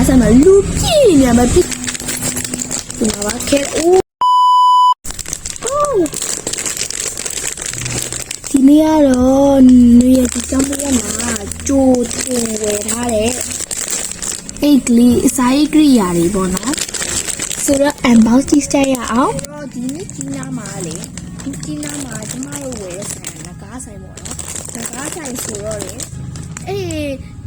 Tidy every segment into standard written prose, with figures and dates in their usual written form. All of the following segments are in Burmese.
စားမှာလူပြည့်နေမှာပြည့်ဒီမှာပါခဲအိုးဒီနေ့ကတော့နေရာဒီကျောင်းပြရမှာကြိုတင်ဝယ်ထားတဲ့အိတ်ကလေးအစာအိတ်ကရိယာတွေပေါ့နော်ဆိုတော့ unbox ကြည့်ကြရအောင်တော့ဒီနေ့ဒီနားမှာလေဒီနားမှာကျမတို့ဝယ်တဲ့ဆိုင်ကကားဆိုင်ပေါ့နော်ကားဆိုင်ဆိုတော့လေ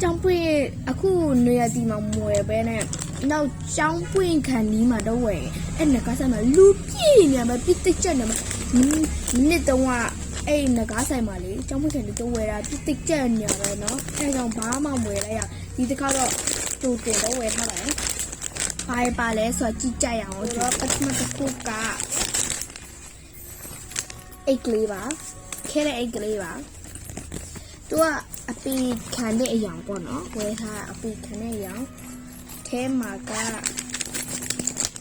ကျောင်းပွင့်အခုနေရာဒီမှာမွယ်ပဲနဲ့နောက်ကျောင်းပွင့်ခံဒီမှာတော့ဝယ်အဲ့နကားဆိုင်မှာလူပြည့်နေမှာပြည့်တက်ချက်နေမှာမိနစ်တော့နကားဆိုင်မှာလေကျောင်းပွင့်ခံဒီတော့ဝယ်တာပြည့်တက်ချက်နေပဲနော်အဲ့ကြောင့်ဘာမှမဝယ်လိုက်ရဒီတစ်ခါတော့တူတင်တော့ဝယ်ထားပါတယ်ဘာပါလဲဆိုတော့ကြည့်ကြရအောင်တော့ပထမတစ်ခုကအိတ်ကလေးပါခဲတဲ့အိတ်ကလေးပါသူကအပီခံတဲ့အရာပေါ့နော်ဝယ်ထားအပီခံတဲ့အရာထဲမှာက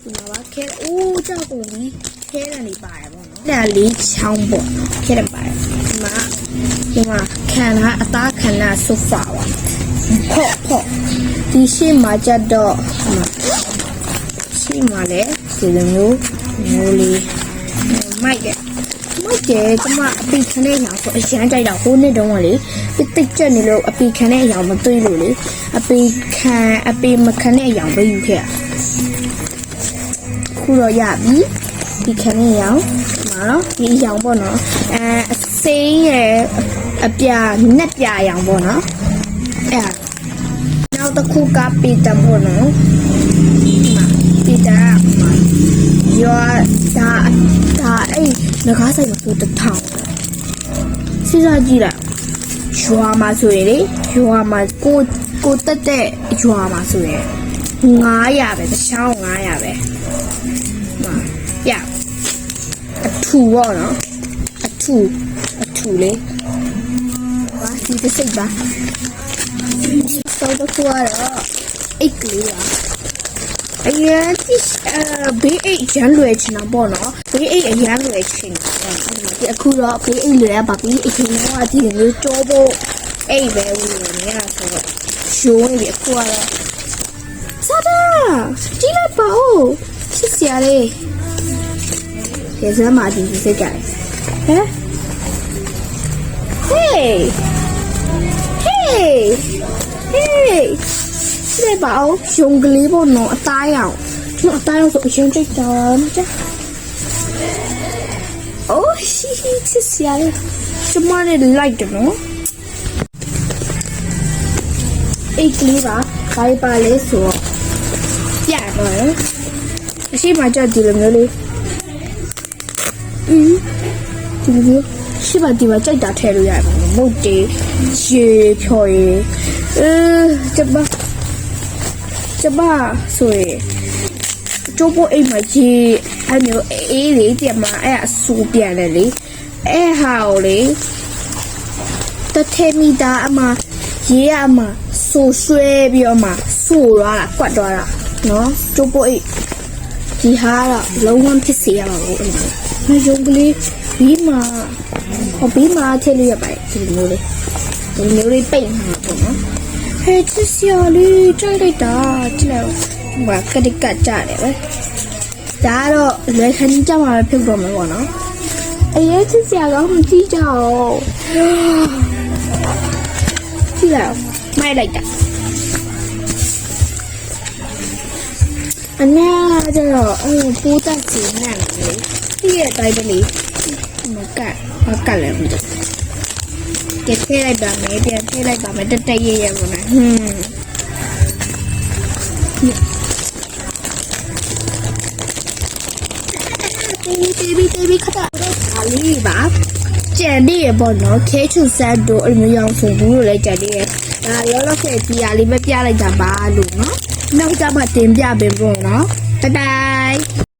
ဒီမှာပါခဲအိုးကြောက်ကုန်ပြီခဲတယ်နေပါတယ်ပေါ့နော်ဒါလေးချောင်းပေါ့နော်ခဲတယ်ပါတယ်ဒီမှာခံတာအသားခံတာဆိုဖာပါဖော့ဒီရှေ့မှာကြတော့ရှေ့မှာလည်းဒီလိုမျိုးလေးမိုက်တယ်ကျမအပီခံတဲ့အရာဆိုအရန်ကြိုက်တာဟိုနှစ်တုန်းကလေတိတ်ကြက်နေလို့အပီခံတဲ့အရာမတွေးလို့လေအပီမခံတဲ့အရာပဲယူခဲ့ခုတော့ရပြီဒီခံတဲ့အရာမှာတော့ဒီအရာပေါ့နော်အစိမ်းရဲ့အပြာနက်ပြာအရာပေါ့နော်အဲ့နောက်တစ်ခုကပီတာပေါ့နော်ပီတာရောဒါအဲ့ငကားဆိုင်မှာဆို1000စဉ်းစားကြည့်လိုက်ရွာမှာဆိုရင်လေရွာမှာကိုတက်တဲ့ရွာမှာဆိုရင်900ပဲတစ်ချောင်း900ပဲပြအထူပေါ့နော်အထူလေးပါဒီတစ်စိတ်ပါတော့တော့ကတော့အိတ်ကလေးပါအရင်ဘေးအိတ်ရမ်းလွယ်ချင်တာပေါ့နော်ဘေးအိတ်အရမ်းလွယ်ချင်တယ်ဒီအခုတော့ဘေးအိတ်လွယ်ရပါပြီအရင်ကဒီလိုတိုးဖို့အိတ်ပဲဝင်နေရဆိုတော့ရှိုးနေပြီအခုကတော့စားတာကြည့်လိုက်ပါဦးချစ်စရာလေးဒီစမ်းမဒီစိတ်ကြတယ်ဟဲ့ Hey ဒီပါအောင်ရုံကလေးပေါ့နော်အသားရောင်ကျွန်တော်အသားရောင်ဆိုအရင်ကြိုက်တာမကြအိုးချစ်စရာလေးကျမနဲ့လိုက်တယ်နော်အိတ်ကလေးပါဘာပါလဲဆိုတော့ပြတော့အရှိမကြဒီလိုမျိုးလေးဒီလိုမျိုးရှိပါဒီမှာကြိုက်တာထည့်လို့ရတယ်မဟုတ်တေးရေဖြော်ရေကျမဆိုရင်ကျိုးဖို့အိမ်မှာရေအမျိုးအေးလေးတည်းမှာအဲ့အဆူပြန်တယ်လေအဲ့ဟာကိုလေတထဲမီတာအမရေအမဆူရွှဲပြီးတော့မှဆူသွားတာကွက်သွားတာနော်ကျိုးဖို့အိမ်ဒီဟာတော့လုံးဝဖြစ်စေရမှာဘူးအဲ့ဒါရုံကလေးပြီးမှထည့်လို့ရပါတယ်ဒီလိုလေးပိတ်မှာပေါ့နော်ဟဲ့ချစ်စရာလေးကြိုက်လိုက်တာကြည့်လိုက်ဘာကတိကကြတယ်ပဲဒါကတော့လွယ်ခဏကြမှာပဲဖြစ်တော့မှာပေါ့နော်အရေးချစ်စရာကောင်းမကြည့်ကြအောင်ကြည့်လိုက်မိုက်လိုက်တာအနာကျတော့ပိုးတက်စီနဲ့လေဒီရဲ့အတိုင်းပဲလေမကတ်လည်းမသိကဲထည့်လိုက်ပါမယ်ပြန်ထည့်လိုက်ပါမယ်တက်ရဲရဲပေါ့နော်တေးခတာအားလေးပါကြံနေရပေါ့နော်ခဲချူဆတ်တို့အဲ့လိုမျိုးရောင်စုံဘူးလို့လည်းကြံနေရဒါရောလောခဲ့ဒီအားလေးပဲပြလိုက်တာပါလို့နော်နောက်ကြမှာတင်ပြပေးဖို့နော်ဘိုင်ဘိုင်